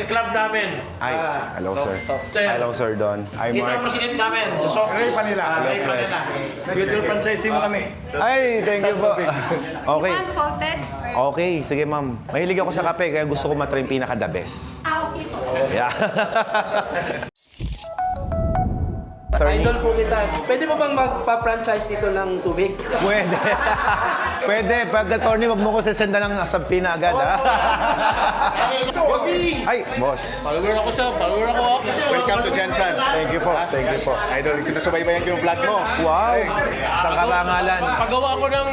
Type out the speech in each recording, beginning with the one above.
club namin. Ay, hello sir. Sir. Hello sir Don. Hi Ito ang Mark. president namin sa Sox. Ray Panila. Ray Panila. Future franchisee mo kami. Ay, thank you po. Okay. You want salted? Or... Okay, sige ma'am. Mahilig ako sa kape kaya gusto ko matry yung pinaka-the best. Okay po. Yeah. Idol po kita. Pwede mo bang magpa-franchise dito ng tubig? Pwede. Pwede. Pag attorney, wag mo ko sesenda ng sampina agad, ha? Bossing! Ay, boss. Follower ako siya. Follower ako. Welcome to Jensen. Thank you po. Thank you po. Idol, sinusubaybayan ko yung vlog mo. Wow. Isang karangalan. Pagawa ako ng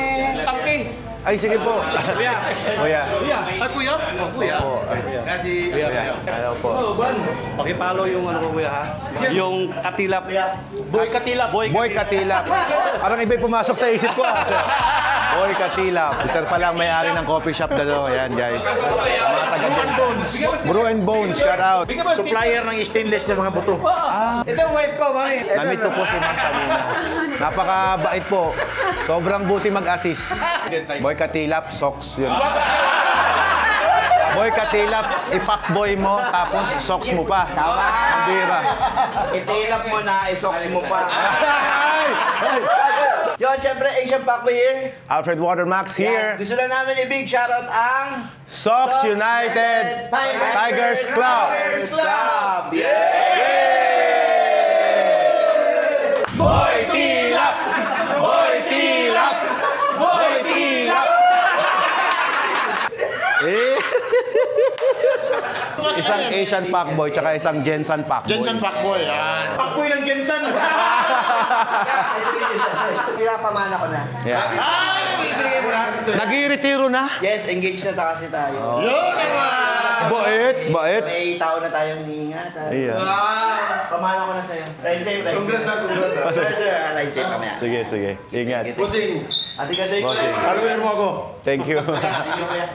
tangke. Ay, sige po. Kuya. Kuya. Ay, kuya? Kuya. Po. Kasi, Kuya. Hello po. Pakipalo yung ano ko kuya ha. Yung katilap. Boy Katilap. Boy Katilap. Parang iba'y pumasok sa isip ko, ha, sir. Boy Katilap. Sir pa lang may-ari ng coffee shop na doon. Ayan, guys. Mga taga Brew and Bones. Shout out. Supplier ng stainless na mga buto. Ito ang wife ko, mami. Namit po si Ma'am kanina. Napakabait po. Sobrang buti mag-assist. Boy Katilap, socks yun. Boy Katilap, ipak-boy mo, tapos socks mo pa. Tama. Ang bira. Itilap mo na, isocks mo pa. Ay! Ay! Yo, syempre, Asian Packboy here. Alfred Watermax here. Gusto lang namin i-big shoutout ang Sox United Tigers Club. Club. Boy Tilap! Boy Tilap! Boy Tilap! Eh. Isang Asian Packboy tsaka isang Jensen Packboy. Jensen Packboy. Yan. Packboy ng Jensen. Pinapamana ko na. Yeah. Ay, ibigay mo na. Nag-i-retiro na? Yes, engaged na kasi tayo. Yun naman. Bait, bait. May tao na tayong niingat. Iya. Pamana ko na sa'yo. Ride safe, ride safe. Congrats, sir. Ride safe mamaya. Sige, sige. Ingat. Asik ka, sir. Bossing. Paluin mo ako. Thank you. Thank you, kuya.